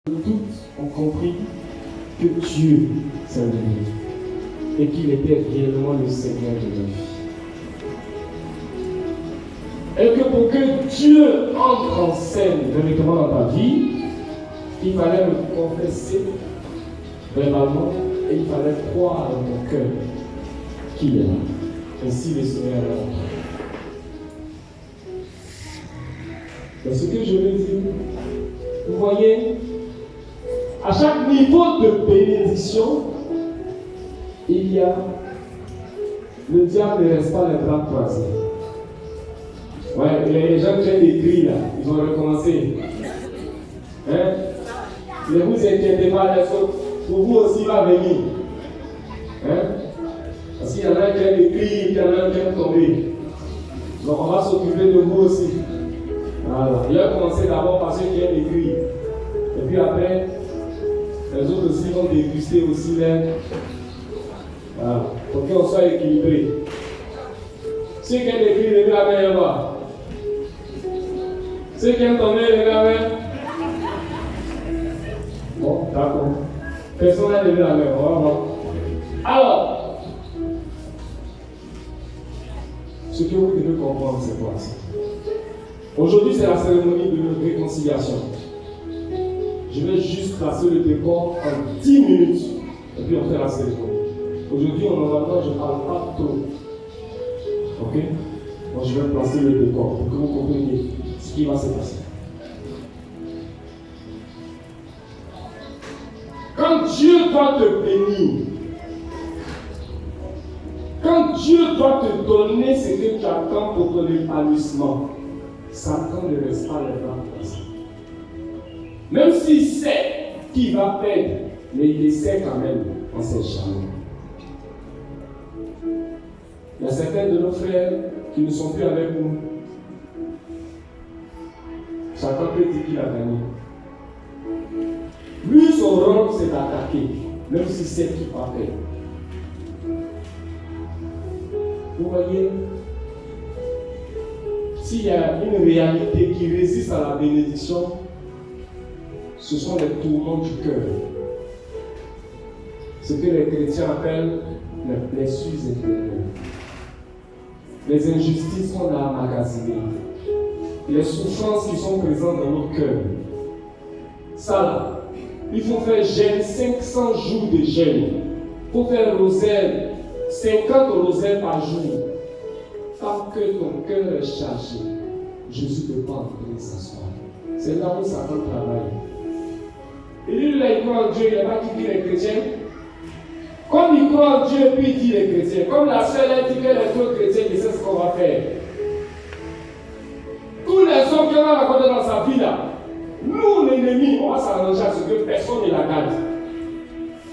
Tous ont compris que Dieu s'est levé et qu'il était réellement le Seigneur de leur vie. Et que pour que Dieu entre en scène véritablement dans ta vie, il fallait le confesser verbalement et il fallait croire dans ton cœur qu'il est là. Ainsi le Seigneur est là. C'est ce que je veux dire. Vous voyez, à chaque niveau de bénédiction, il y a le diable ne reste pas les bras croisés. Ouais, les gens qui ont des cris là, ils vont recommencer. Hein? Ne vous inquiétez pas, les autres, pour vous aussi il va venir. Hein? Parce qu'il y en a qui ont des cris, il y en a qui ont tombé. Donc on va s'occuper de vous aussi. Voilà. Il a commencé d'abord par ceux qui ont des cris. Et puis après, les autres aussi vont déguster aussi l'air. Voilà. Pour qu'on soit équilibré. Ceux qui ont des cris, levez la main là-bas. Ceux qui ont tombé, levez la main. Bon, d'accord. Personne n'a levé la main. On va voir. Alors, ce que vous devez comprendre, c'est quoi ça? Aujourd'hui, c'est la cérémonie de réconciliation. Je vais juste placer le décor en 10 minutes et puis on fait la cérémonie. Aujourd'hui, normalement, je ne parle pas trop. Ok? Donc, je vais placer le décor pour que vous compreniez ce qui va se passer. Quand Dieu doit te bénir, quand Dieu doit te donner ce que tu attends pour ton épanouissement, Satan ne reste pas les bras croisés. Même s'il sait qu'il va perdre, mais il essaie quand même, on ne sait jamais. Il y a certains de nos frères qui ne sont plus avec nous. Chacun peut dire qu'il a gagné. Lui, son rôle, c'est d'attaquer, même s'il sait qu'il va perdre. Vous voyez, s'il y a une réalité qui résiste à la bénédiction, ce sont les tourments du cœur. Ce que les chrétiens appellent les blessures intérieures. Les injustices qu'on a emmagasinées. Les souffrances qui sont présentes dans nos cœurs. Ça là, il faut faire jeûne, 500 jours de jeûne. Il faut faire rosaire, 50 rosaires par jour. Tant que ton cœur est chargé, Jésus ne peut pas entrer s'asseoir. C'est là où Satan travaille. Et lui, là, il croit en Dieu, il n'a pas dit les chrétiens. Comme il croit en Dieu, puis il dit les chrétiens. Comme la sœur a dit que les autres chrétiens, il sait ce qu'on va faire. Tous les hommes qui ont raconté dans sa vie, là, nous, l'ennemi, on va s'arranger à ce que personne ne la garde.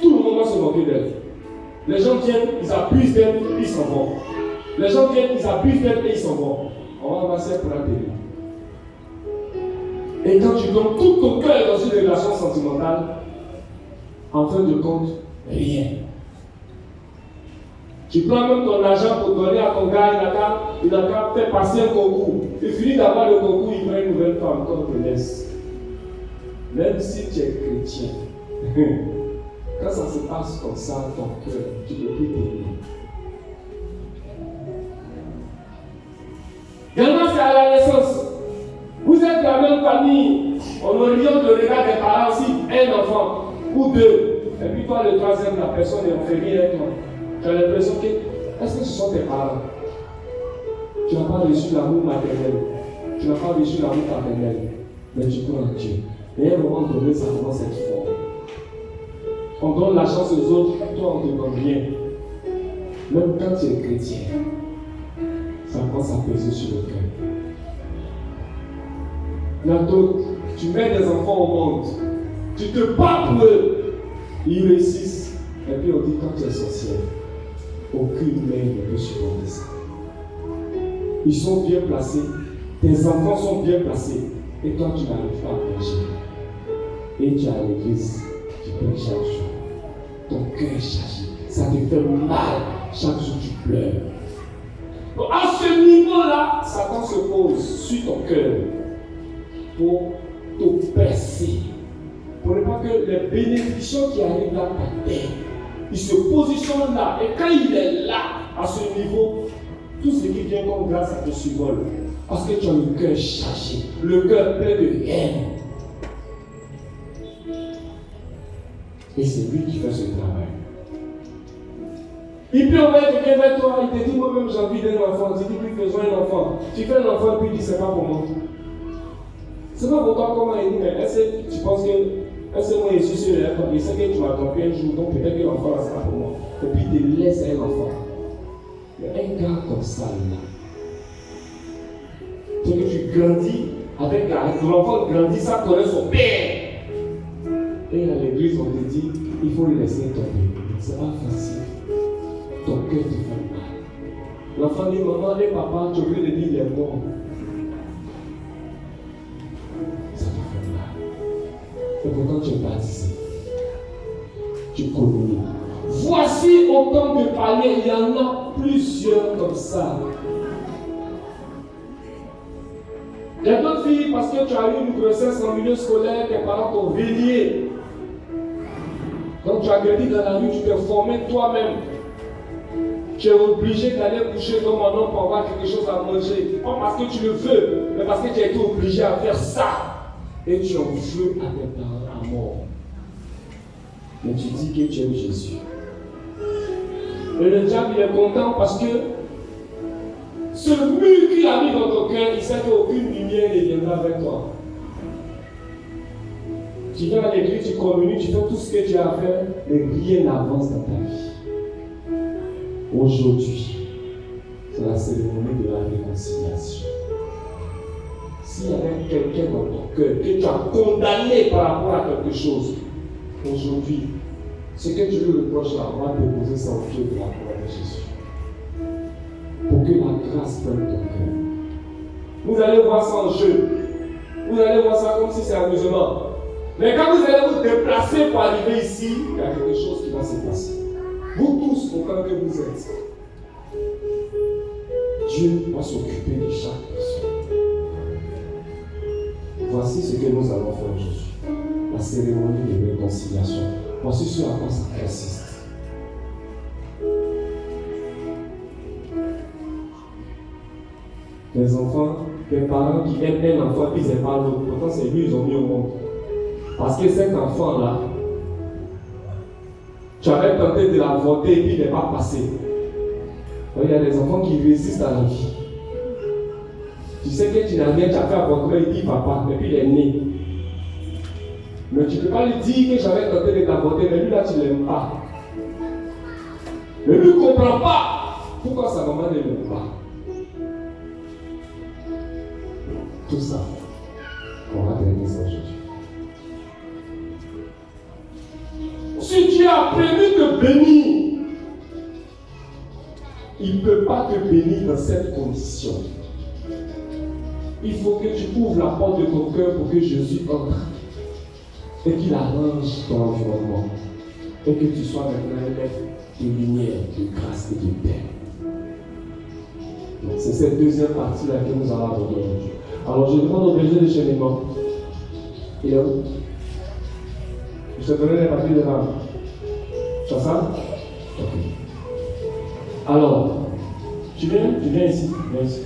Tout le monde va se moquer d'elle. Les gens viennent, ils abusent d'elle, ils s'en vont. Les gens viennent, ils abusent d'elle et ils s'en vont. On va avancer pour la télé. Et quand tu donnes tout ton cœur dans une relation sentimentale, en fin de compte, rien. Tu prends même ton argent pour donner à ton gars, il a qu'à faire passer un concours. Il finit d'avoir le concours, il prend une nouvelle femme, comme te laisse. Même si tu es chrétien, quand ça se passe comme ça, ton cœur, tu ne peux plus t'aimer. Également, c'est à la naissance. Vous êtes de la même famille, on oriente le regard des parents aussi, un enfant ou deux. Et puis toi, le troisième, la personne est en famille avec toi. Tu as l'impression que, est-ce que ce sont tes parents? Tu n'as pas reçu l'amour maternel, tu n'as pas reçu l'amour paternel, mais tu crois en Dieu. Et à un moment donné, ça commence à être fort. On donne la chance aux autres, toi on te donne rien. Même quand tu es chrétien, ça commence à peser sur le cœur. Il y a d'autres, tu mets des enfants au monde, tu te bats pour eux, ils réussissent, et puis on dit quand tu es sorcière, aucune mère ne peut supporter ça. Ils sont bien placés, tes enfants sont bien placés, et toi tu n'arrives pas à prêcher. Et tu es à l'église, tu prêches chaque jour. Ton cœur est chargé, ça te fait mal, chaque jour tu pleures. Donc à ce niveau-là, Satan se pose sur ton cœur pour t'oppresser, pour pour ne pas que les bénédictions qui arrivent là t'atteignent. Il se positionne là, et quand il est là, à ce niveau, tout ce qui vient comme grâce te survole. Parce que tu as le cœur chargé, le cœur plein de haine. Et c'est lui qui fait ce travail. Il peut envoyer quelqu'un vers toi, il te dit moi-même j'ai envie d'un enfant. Tu dis plus besoin d'un enfant. Tu fais un enfant, puis il dit c'est pas pour moi. C'est pas pour toi comment il dit, mais est-ce que tu penses que moi je suis sur l'air, il sait que tu m'as trompé un jour, donc peut-être que l'enfant là c'est pas pour moi. Et puis il te laisse un enfant. Mais un gars comme ça là, c'est que tu grandis avec l'enfant grandit, ça connaît son père. Et à l'église, on te dit, il faut le laisser tomber. C'est pas facile. Ton cœur te fait mal. L'enfant dit, maman et papa, tu veux le dire, il est mort. Ça te fait mal. Et pourtant, tu es baptisé. Tu communies. Voici autant de paliers. Il y en a plusieurs comme ça. Il y a d'autres filles, parce que tu as eu une grossesse en milieu scolaire, tes parents t'ont veillé. Donc tu as grandi dans la rue, tu t'es formé toi-même. Tu es obligé d'aller coucher comme un homme pour avoir quelque chose à manger. Pas parce que tu le veux, mais parce que tu as été obligé à faire ça. Et tu en veux à tes parents à mort. Mais tu dis que tu aimes Jésus. Et le diable il est content parce que ce mur qu'il a mis dans ton cœur, il sait qu'aucune lumière ne viendra vers toi. Tu viens à l'église, tu communies, tu fais tout ce que tu as à faire, mais rien n'avance dans ta vie. Aujourd'hui, c'est la cérémonie de la réconciliation. S'il y avait quelqu'un dans ton cœur que tu as condamné par rapport à quelque chose, aujourd'hui, ce que tu lui reproches là, on va déposer ça au pied de la croix de Jésus. Pour que la grâce prenne ton cœur. Vous allez voir ça en jeu. Vous allez voir ça comme si c'est amusement. Mais quand vous allez vous déplacer pour arriver ici, il y a quelque chose qui va se passer. Vous tous, autant que vous êtes, Dieu va s'occuper de chaque personne. Voici ce que nous allons faire aujourd'hui. La cérémonie de réconciliation. Voici ce à quoi ça consiste. Les enfants, les parents qui aiment un enfant, puis ils n'aiment pas l'autre. Pourtant, c'est lui, ils ont mis au monde. Parce que cet enfant-là, tu avais tenté de l'avorter et puis il n'est pas passé. Donc, il y a des enfants qui résistent à la vie. Tu sais que tu n'as rien, tu as fait avorter, il dit papa, et puis il est né. Mais tu ne peux pas lui dire que j'avais tenté de t'avorter, mais lui là, tu ne l'aimes pas. Mais lui ne comprend pas pourquoi sa maman ne l'aime pas. Tout ça, on va traiter ça aujourd'hui. Si Dieu a prévu te bénir, il ne peut pas te bénir dans cette condition. Il faut que tu ouvres la porte de ton cœur pour que Jésus entre et qu'il arrange ton environnement et que tu sois maintenant un être de lumière, de grâce et de paix. Donc, c'est cette deuxième partie-là que nous allons aborder aujourd'hui. Alors, je demande au berger de cheminement. Il est où? Je te donnerai les papiers de l'âme. Tu as ça? Ok. Alors, tu viens ici. Viens ici.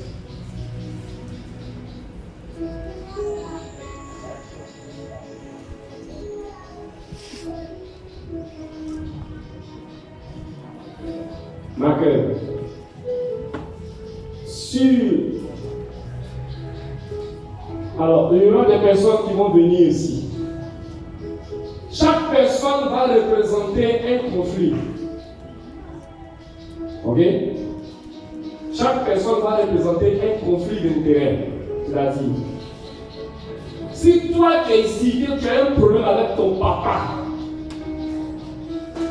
Marqueur. Alors, il y aura des personnes qui vont venir ici. Chaque personne va représenter un conflit. Ok? Chaque personne va représenter un conflit d'intérêt. C'est-à-dire, si toi qui es ici, que tu as un problème avec ton papa,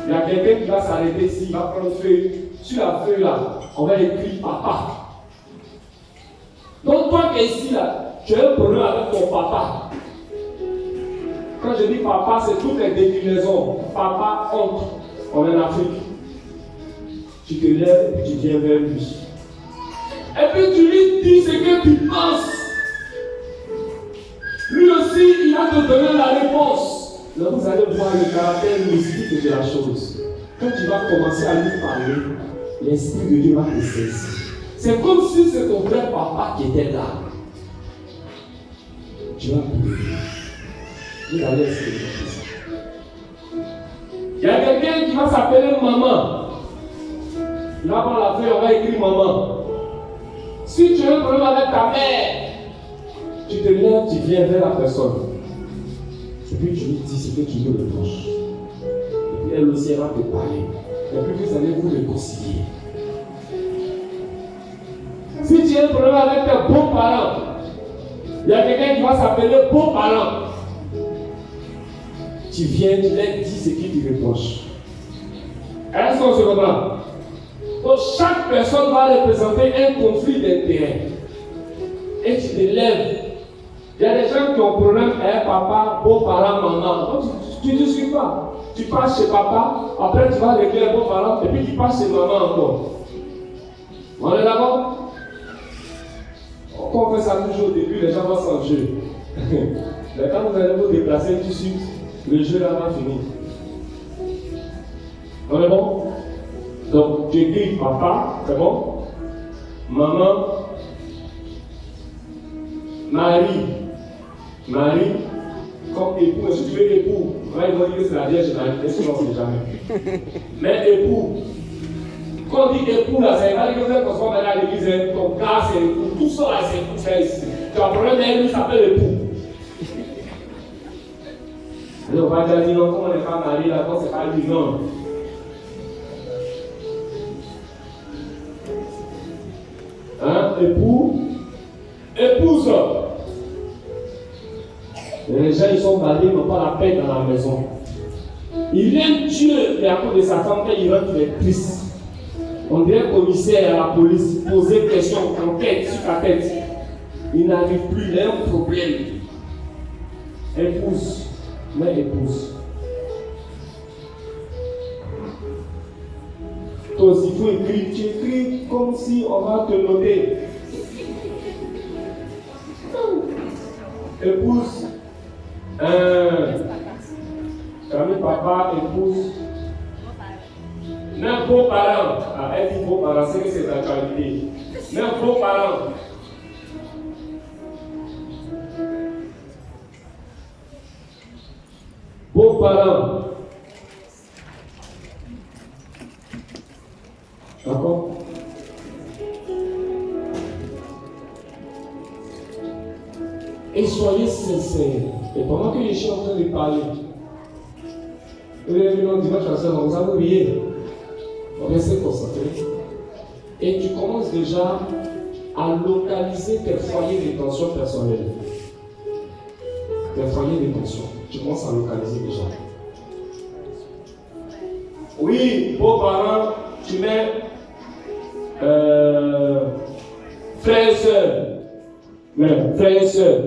il y a quelqu'un qui va s'arrêter ici, il va prendre une feuille. Sur la feuille là, on va écrire papa. Donc toi qui es ici là, tu as un problème avec ton papa. Quand je dis papa, c'est toutes les déclinaisons. Papa, oncle. On est en Afrique. Tu te lèves et tu viens vers lui. Et puis tu lui dis ce que tu penses. Lui aussi, il va te donner la réponse. là, vous allez voir le caractère mystique de la chose. Quand tu vas commencer à lui parler, l'Esprit de Dieu va te saisir. C'est comme si c'est ton vrai papa qui était là. Tu vas pleurer. Vous allez expérimenter ça. Il y a quelqu'un qui va s'appeler maman. Il va prendre la feuille, on va écrire maman. Si tu as un problème avec ta mère, tu te lèves, tu viens vers la personne. Et puis tu lui dis ce que tu lui reproches. Et puis elle aussi elle va te parler. Et puis vous allez vous réconcilier. Si tu as un problème avec tes beaux-parents, il y a quelqu'un qui va s'appeler beau-parent. Tu viens, tu leur dis ce qui te reproche. Est-ce qu'on se comprend? Donc chaque personne va représenter un conflit d'intérêt. Et tu te lèves. Il y a des gens qui ont problème avec papa, beau-parent, maman. Donc tu ne discutes pas. Tu passes chez papa, après tu vas régler beau-parent, et puis tu passes chez maman encore. On est d'accord? Quand on fait ça toujours au début, les gens vont s'en jeu. Mais quand vous allez vous déplacer tout de suite, le jeu là va finir. On est bon? Donc tu écris papa, c'est bon? Maman, Marie, comme époux, si tu veux époux, ils vont dire que c'est la Vierge Marie, est-ce que l'on sait jamais? Mais époux, quand on dit époux là, c'est pas que vous êtes à l'église, ton gars c'est époux, tout ça là c'est époux, c'est ici. Tu as un problème avec lui, ça s'appelle époux. Alors on va dire non, comme on n'est pas marié là, quand c'est pas lui, non. Hein, époux, épouse. Les gens ils sont mariés, n'ont pas la paix dans la maison. Il aime Dieu, et à cause de sa femme, quand il rentre, il est triste. On dirait commissaire à la police, poser des questions, enquête sur ta tête. Il n'arrive plus, il a un problème. Épouse, mais épouse. Toi aussi, il faut écrire, tu écris comme si on va te noter. Épouse, famille, papa, épouse. Même beaux-parents, elle dit beaux-parents, c'est que c'est la qualité. Même beaux-parents. Beaux-parents. D'accord? Et soyez sincères. Et pendant que je suis en train de parler, vous avez vu dans dimanche à soeur, vous avez oublié. Restez concentrés. Et tu commences déjà à localiser tes foyers de tension personnelle. Tes foyers de tension. Tu commences à localiser déjà. Oui, beaux-parents, tu mets frères et sœurs. Frères et sœurs.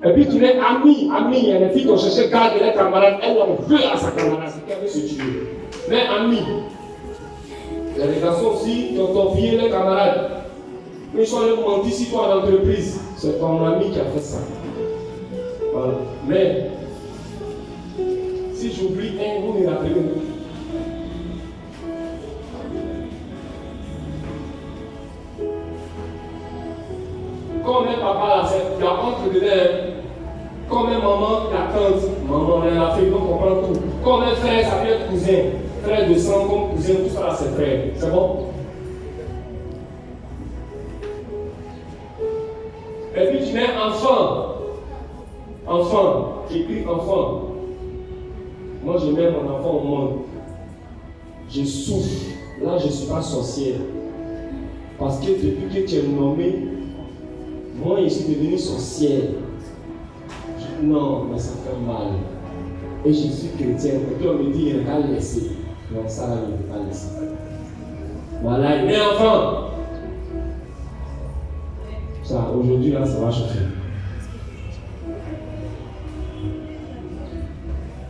Et puis tu mets amis. Il y a des filles qui ont cherché garde les camarades. Elle en veut à sa camarade. C'est qu'elle veut se tuer. Mais amis. Il y a des garçons aussi qui ont envié les camarades. Mais ils sont allés mentir si toi en entreprise. C'est ton ami qui a fait ça. Voilà. Mais si j'oublie un, vous me rappelez. Comme un papa, là, c'est la honte de l'air. Comme un maman, la tante. Maman, on est en Afrique, donc on comprend tout. Comme un frère, ça peut être cousin. Frère de sang, comme cousin, tout ça là, c'est frère. C'est bon? Et puis tu mets enfant. Enfant. J'écris enfant. Moi, je mets mon enfant au monde. Je souffre. Là, je ne suis pas sorcière. Parce que depuis que tu es nommé, moi, je suis devenue sorcière. Non, mais ça fait mal. Et je suis chrétien. Et puis on me dit, il va laisser. Non, ça, il ne va pas laisser. Voilà, il met enfant. Ça, aujourd'hui, là, ça va chauffer.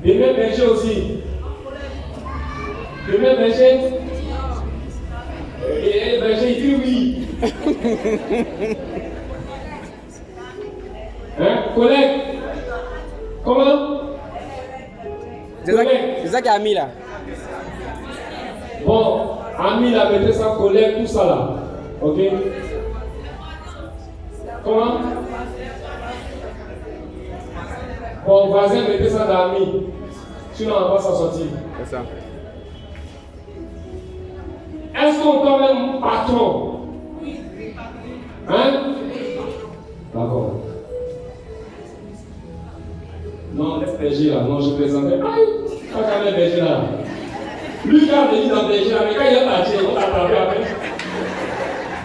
Demain, berger aussi. Demain, berger. Et berger, il dit oui. Hein, collègue? Comment? C'est ça qui a mis là. Bon, Ami a mettez ça, collègue, tout ça là. Ok? Comment? Bon, voisin, mettez ça dans Ami. Sinon, on va s'en sortir. C'est ça. Est-ce qu'on peut même patron? Hein? D'accord. Non, laisse berger là. Non, je plaisantais. Aïe! Quand même berger là. Lui, quand il est dans berger là, mais quand il est parti, on t'a attrapé après.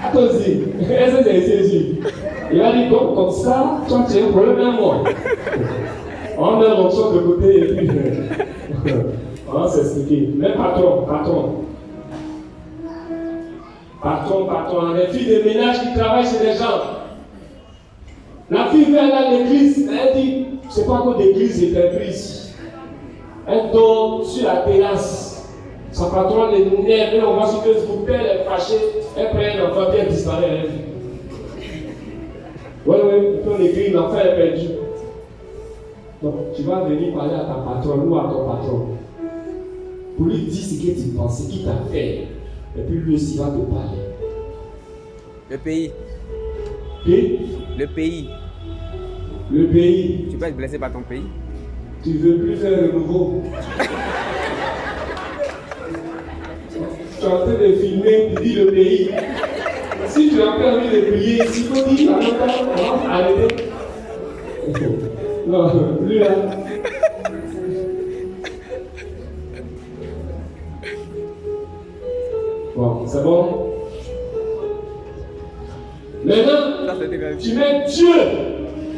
Attends-y. Est-ce que c'est ici? Il a dit comme ça, toi tu as un problème à moi. On met l'option de côté et puis on va s'expliquer. Mais patron. Les filles de ménage qui travaillent chez les gens. La fille vient à l'église, elle dit, c'est pas encore d'église, c'est pris ici. Elle dort sur la terrasse. Sa patronne est nerveux, on va sur Facebook, elle est fâchée, elle prend un enfant, puis elle disparaît. Oui, ton écrit, l'enfant est perdu. Donc, tu vas venir parler à ta patronne ou à ton patron. Pour lui dire ce que tu penses, ce qu'il t'a fait. Et puis lui aussi va te parler. Le pays. Et? Le pays. Le pays. Tu peux être blessé par ton pays. Tu veux plus faire le nouveau. Tu es en train de filmer, tu dis le pays. Si tu as envie de prier, s'il faut dire, arrêtez. Non, lui là. Bon, c'est bon. Maintenant, tu mets Dieu.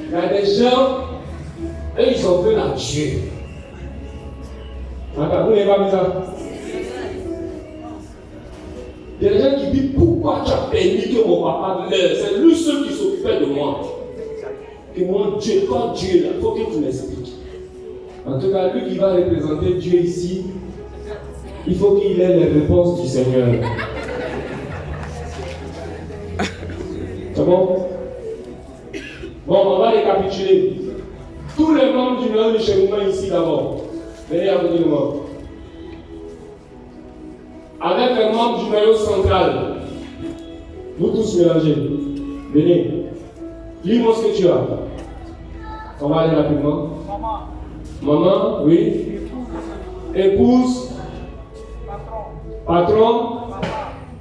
Il y a des gens, eux, ils ont fait à Dieu. Attends, vous n'avez pas vu ça? Il y a des gens qui disent pourquoi tu as permis que mon papa meure? C'est lui seul qui s'occupait de moi. Que mon Dieu, toi Dieu, là, il faut que tu m'expliques. En tout cas, lui qui va représenter Dieu ici, il faut qu'il ait les réponses du Seigneur. C'est bon? Bon, on va récapituler. Tous les membres du numéro de cheminement ici d'abord. Venez à côté de moi. Avec un membre du noyau central. Vous tous mélangez. Venez. Dis-moi ce que tu as. On va aller rapidement. Maman, oui. Épouse. Patron.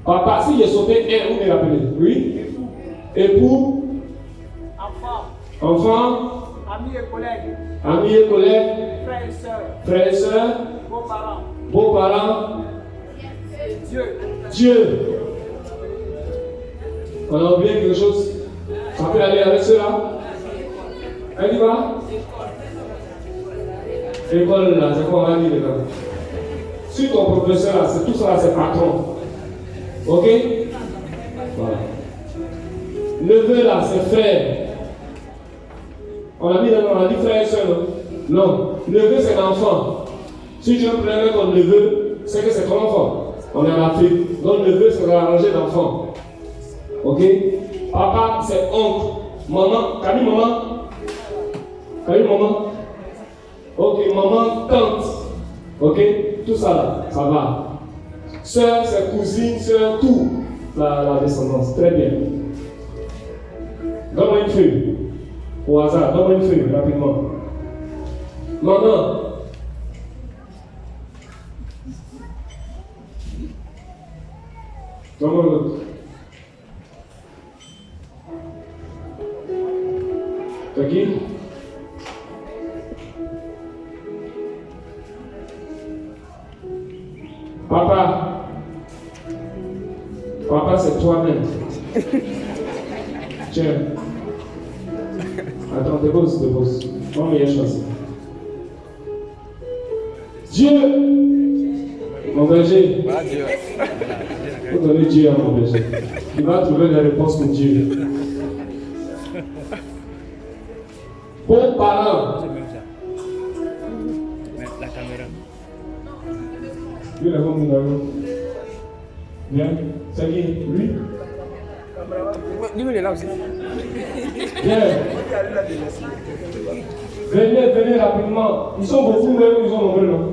Papa. Si j'ai sauté un, vous me rappelez. Oui. Époux. Enfant. Amis et collègues. Amis et collègues. Frères et sœurs. Frères et sœurs. Beaux-parents. Beaux-parents. Dieu. On a oublié quelque chose. Ça peut aller avec cela. Elle y va. École là, c'est quoi on va dire dedans. Si ton professeur là, c'est tout ça là, c'est patron. Ok? Voilà. Neveu là, c'est frère. On a dit frère et soeur, non? Non. Neveu, c'est l'enfant. Si tu as un problème avec ton neveu, c'est que c'est ton enfant. On est en Afrique. Donc, neveu, c'est arrangé d'enfant. Ok? Papa, c'est oncle. Maman, t'as dit maman? T'as dit maman? Ok, maman, tante. Ok? Tout ça là, ça va. Sœur, c'est cousine, sœur, tout. La descendance. Très bien. Donne-moi une feuille. Au hasard, donne-moi une feuille, rapidement. Maman. Donne-moi l'autre. T'as qui? Papa. Papa, c'est toi-même. Tiens. Attends, dépose. Mon meilleure chance. Dieu. Mon berger. Vous donnez Dieu à mon berger. Il va trouver les réponses pour Dieu. Bon parent. La caméra. Lui, il a comme nous. Bien. C'est qui? Lui? Lui, il est là aussi. Bien. Venez rapidement. Ils sont beaucoup, mais ils sont nombreux, non?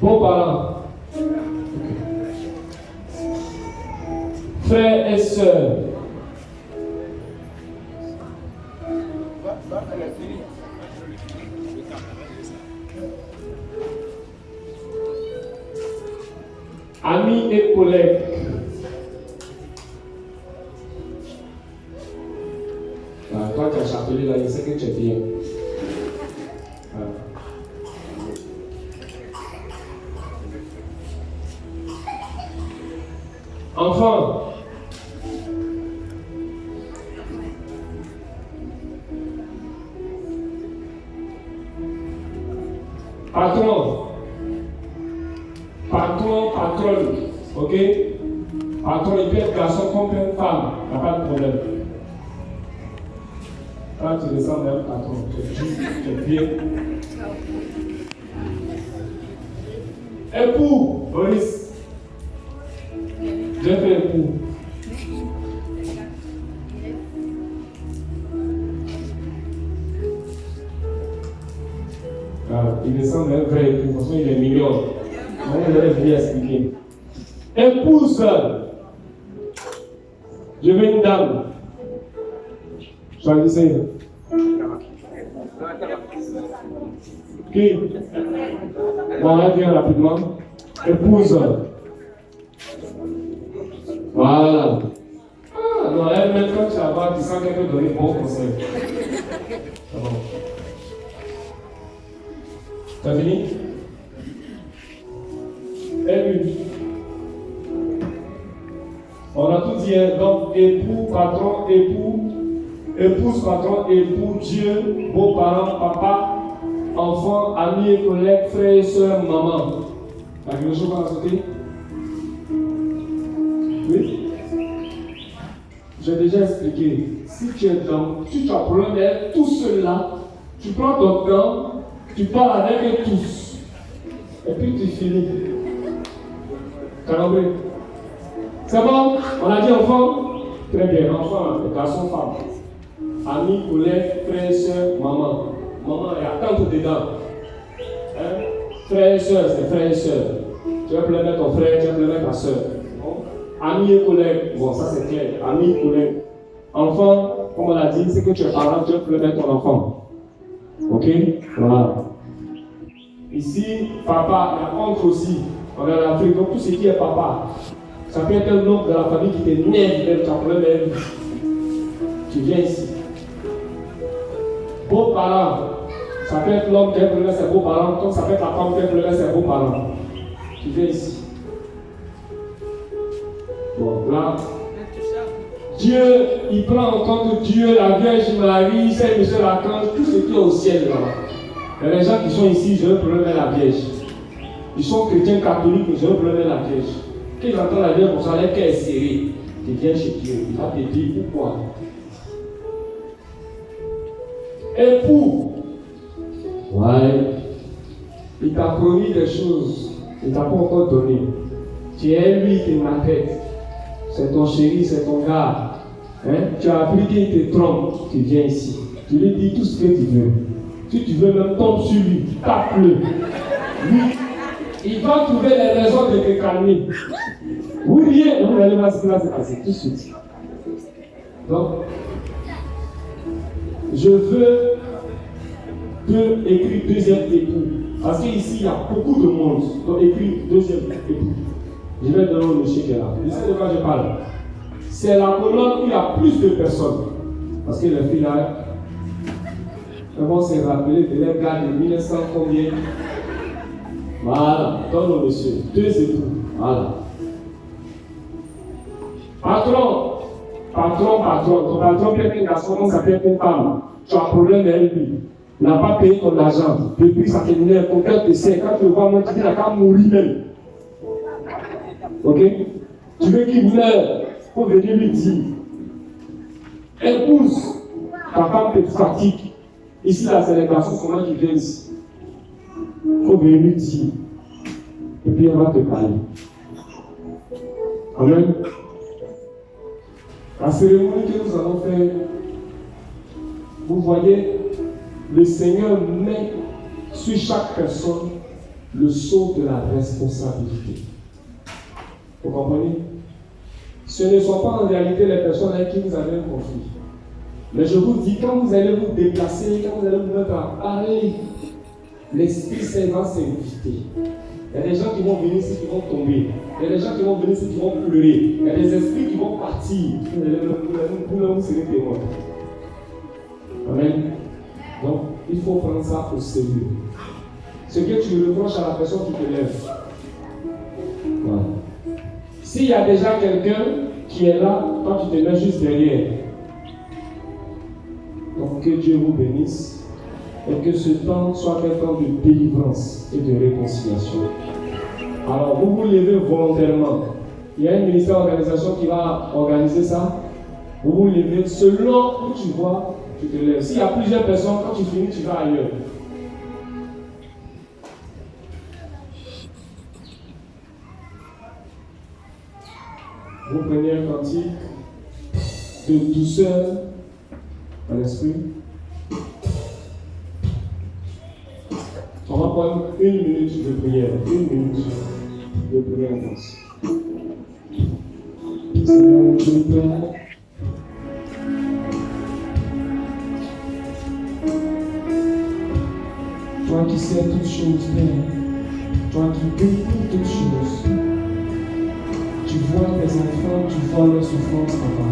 Bons parents. Frères et sœurs. Amis et collègues. Toi, tu as chapelé là, je sais que tu es bien. Enfants, patronne, ok? Patron, il peut être garçon comme femme, il n'y a pas de problème. Quand tu descends vers le patron, tu es bien. Époux, Boris. J'ai fait époux. Il descend vers un vrai époux, parce qu'il est mignon. On va bien expliquer. Épouse, je veux une dame. Choisissez. Qui? Bon, elle vient rapidement. Épouse. Voilà. Ah, non, elle, même quand tu vas voir, tu sens qu'elle peut donner bon conseil. C'est bon. T'as fini? Et lui. On a tout dit, hein? Donc, époux, patron, époux, épouse, patron, époux, Dieu, beaux-parents, papa, enfants, amis et collègues, frères et sœurs, maman. T'as quelque chose à rajouter? Oui? J'ai déjà expliqué. Si tu es dans, si tu as problème avec tout cela, tu prends ton temps, tu parles avec eux tous. Et puis tu finis. T'as compris? C'est bon? On a dit enfant? Très bien. Enfant, garçon, femme. Amis, collègues, frères, soeurs, maman. Maman, il y a tant dedans. Hein? Frères et soeurs, c'est frères et soeurs. Tu vas pleurer ton frère, tu vas pleurer ta soeur. Bon? Amis et collègues, bon, ça c'est clair. Amis et collègues. Enfant, comme on l'a dit, c'est que tu es parent, tu vas pleurer ton enfant. Ok? Voilà. Ici, papa, il y a oncle aussi. On est en Afrique, donc tout ce qui est papa. Ça peut être un oncle de la famille qui t'énerve, même tu as problème même. Tu viens ici. Beaux-parents. Ça peut être l'homme qui a problème ses beaux-parents, comme ça peut être la femme qui a problème ses beaux-parents. Tu viens ici. Bon, là. Dieu, il prend en compte Dieu, la Vierge Marie, Saint-Michel Archange, tout ce qui est au ciel là. Il y a des gens qui sont ici, je veux problème la Vierge. Ils sont chrétiens catholiques, mais je veux problème la Vierge. Quand ils entendent la Vierge comme ça, leur cœur est serré. Tu viens chez Dieu, il va te dire pourquoi. Époux, ouais, il t'a promis des choses, il t'a pas encore donné. Tu es lui qui m'a tête. C'est ton chéri, c'est ton gars. Hein? Tu as appris qu'il te trompe, tu viens ici. Tu lui dis tout ce que tu veux. Si tu veux même tomber sur lui, tape-le. Lui, il va trouver les raisons de te calmer. Vous riez, vous allez voir ce qui va se passer tout de suite. Donc, je veux écrire deuxième époux. Parce qu'ici, il y a beaucoup de monde. Donc, écris deuxième époux. Je vais donner le monsieur qui est là. Vous savez de quoi je parle? C'est la colonne où il y a plus de personnes. Parce que les filles là, elles vont se rappeler de leur gars de 1900 combien. Voilà, donne le monsieur. Deux époux. Voilà. Patron. Ton patron peut être un garçon, ça peut être une femme. Tu as un problème avec lui. Il n'a pas payé ton argent. Depuis ça t'énerve, ton cœur te sert. Quand tu le vois, moi, tu dis, il a qu'à mourir même. Ok? Tu veux qu'il meure pour venir lui dire. Épouse, ta femme te fatigue. Ici, là, c'est les garçons seulement qui viennent ici. Il faut venir lui dire. Et puis, elle va te parler. Amen. La cérémonie que nous allons faire Vous voyez, le Seigneur met sur chaque personne le sceau de la responsabilité. Vous comprenez? Ce ne sont pas en réalité les personnes avec qui vous avez un conflit. Mais je vous dis, quand vous allez vous déplacer, quand vous allez vous mettre à parler, l'Esprit Saint va s'inviter. Il y a des gens qui vont venir ici qui vont tomber. Il y a des gens qui vont venir ici qui vont pleurer. Il y a des esprits qui vont partir. Vous serez témoins. Amen. Donc, il faut prendre ça au sérieux. Ce que tu reproches à la personne qui te lève. Voilà. S'il y a déjà quelqu'un qui est là, toi tu te mets juste derrière. Donc que Dieu vous bénisse et que ce temps soit un temps de délivrance et de réconciliation. Alors vous vous levez volontairement. Il y a une ministère d'organisation qui va organiser ça. Vous vous levez selon où tu vois, tu te lèves. S'il y a plusieurs personnes, quand tu finis, tu vas ailleurs. Vous prenez un cantique de douceur en esprit. On va prendre 1 minute de prière. 1 minute de prière intense. Seigneur, je te prie. Toi qui sais toutes choses, Père. Toi qui bénis toutes choses. Tu vois tes enfants, tu vois leurs souffrances, Papa.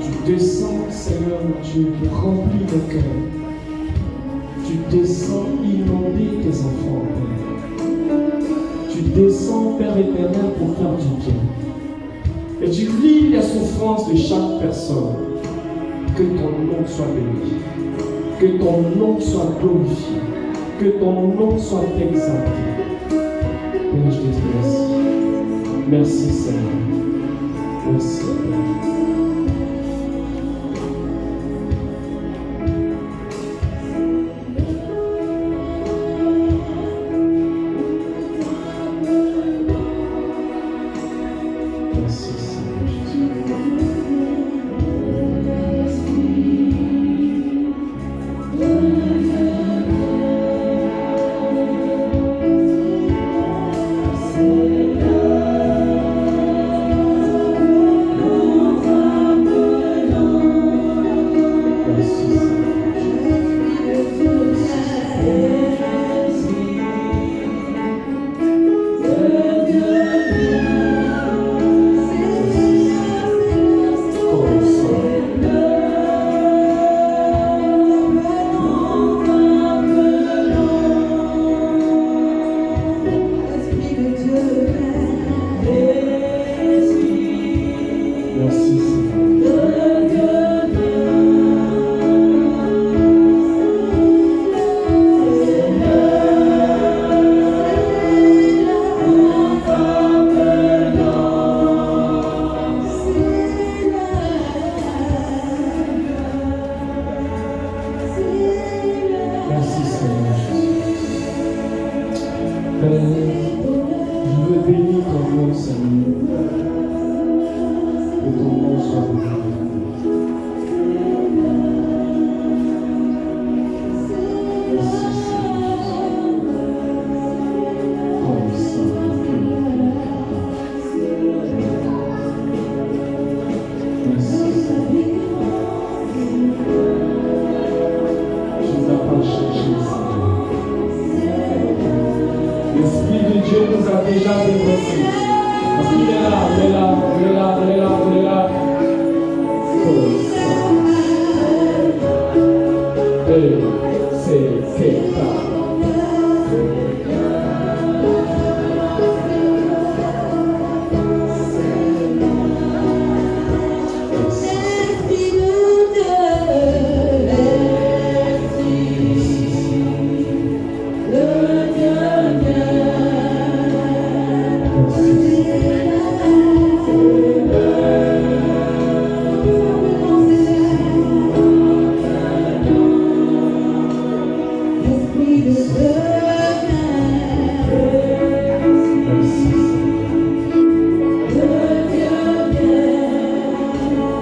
Tu descends, Seigneur mon Dieu, pour remplir le cœur. Tu descends inonder tes enfants, Père. Tu descends, Père éternel, pour faire du bien. Et tu lis les souffrances de chaque personne. Que ton nom soit béni. Que ton nom soit glorifié. Que ton nom soit exalté. Père, je te remercie. Merci Seigneur. Merci Père. Merci Seigneur Jésus.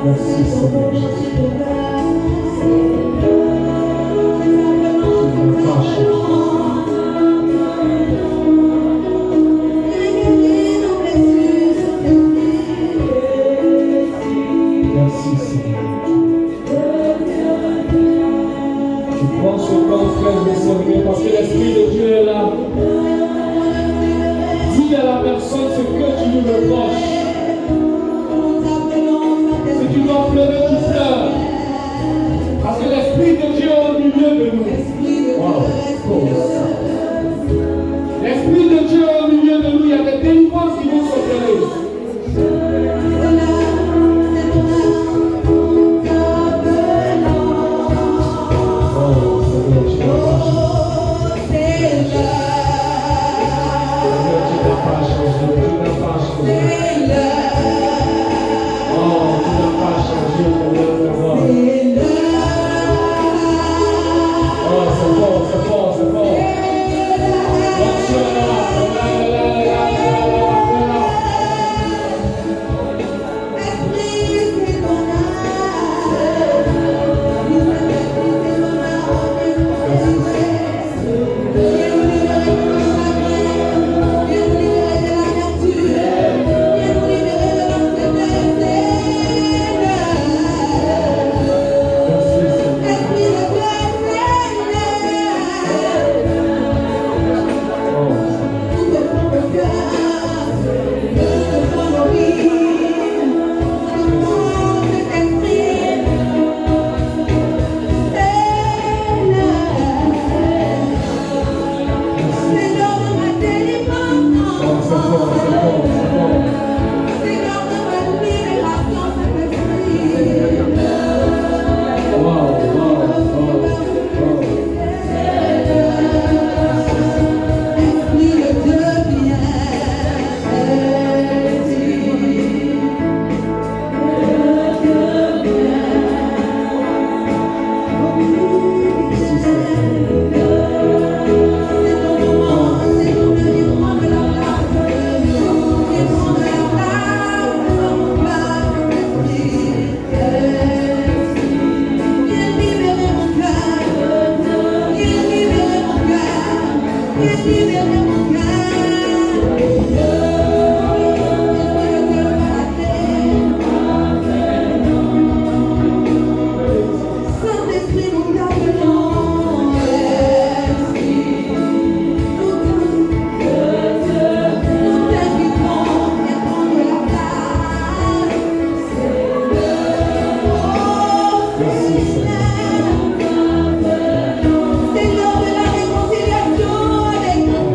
Merci Seigneur Jésus. Prends ce temps, frère et sœur, parce que l'Esprit de Dieu est là. Dis à la personne ce que tu lui reproches. Si tu dois pleurer, tu pleures. Parce que l'Esprit de Dieu est au milieu de nous. Wow. L'Esprit de Dieu est au milieu de nous. Il y a des délivrances qui vont s'opérer. C'est l'heure de la réconciliation avec nous.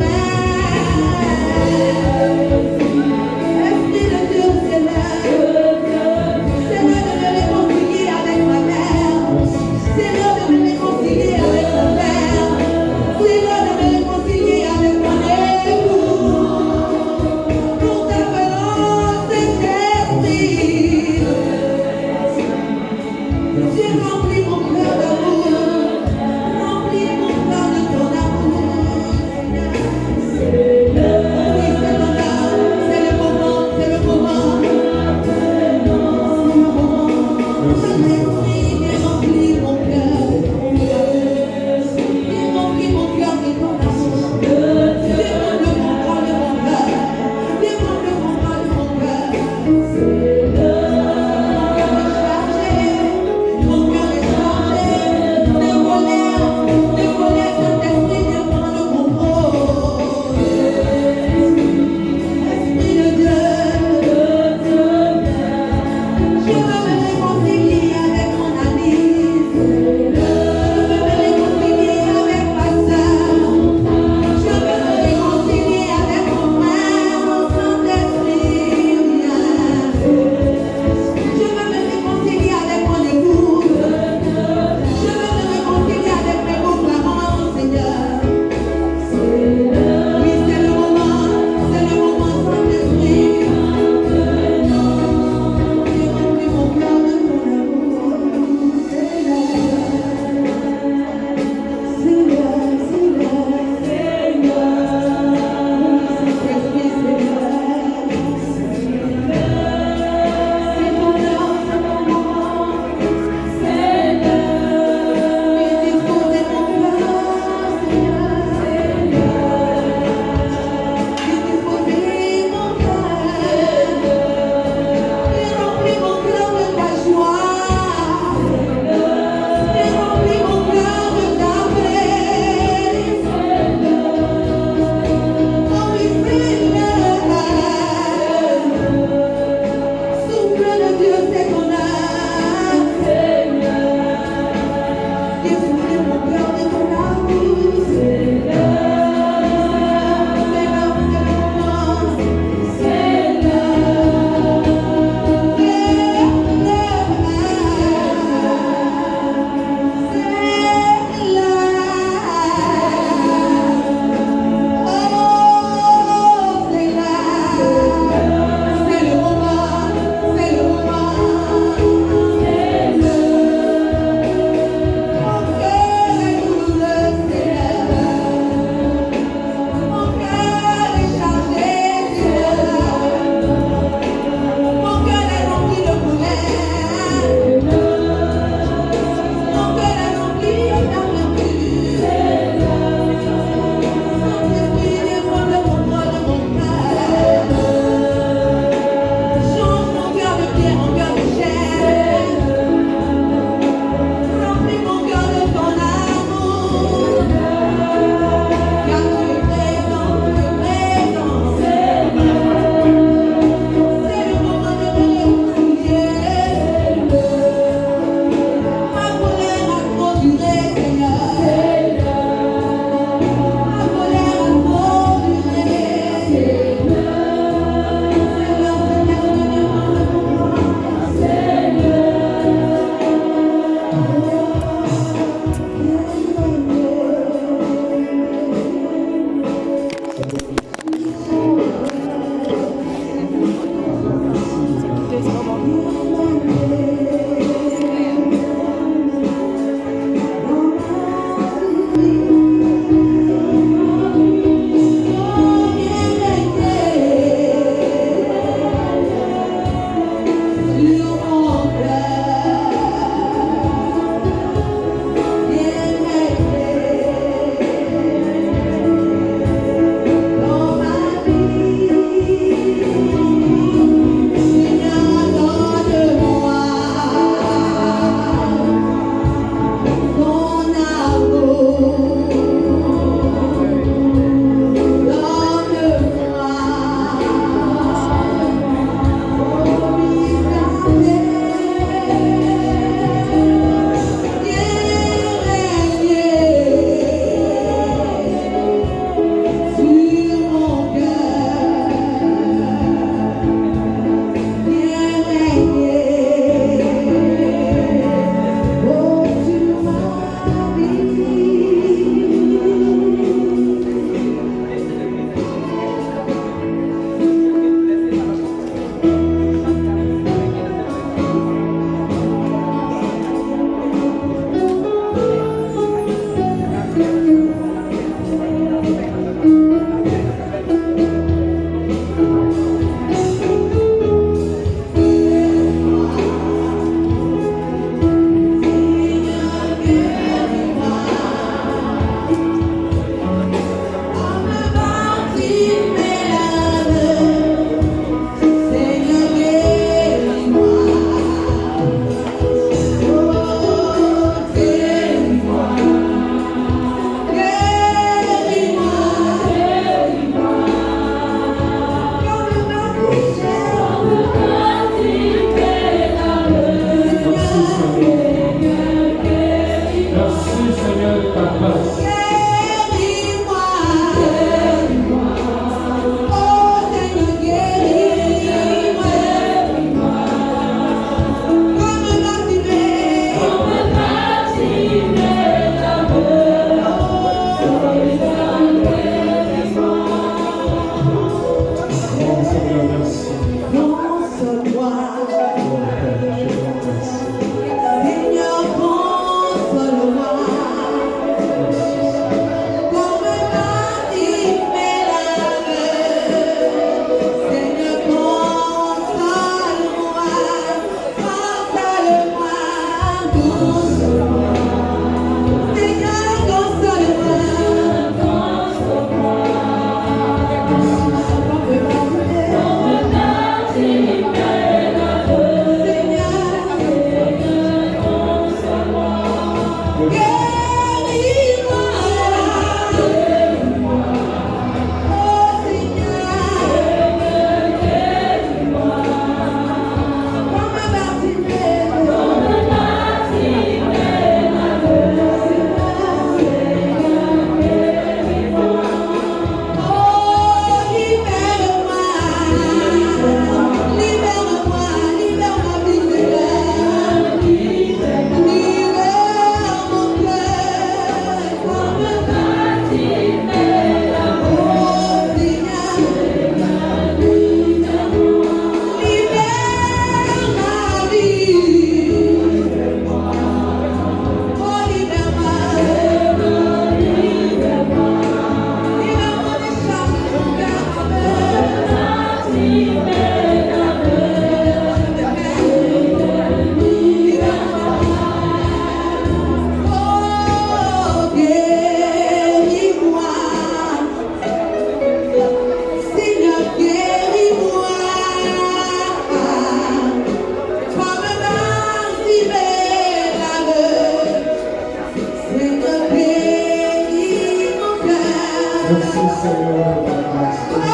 Seigneur, pour ta grâce.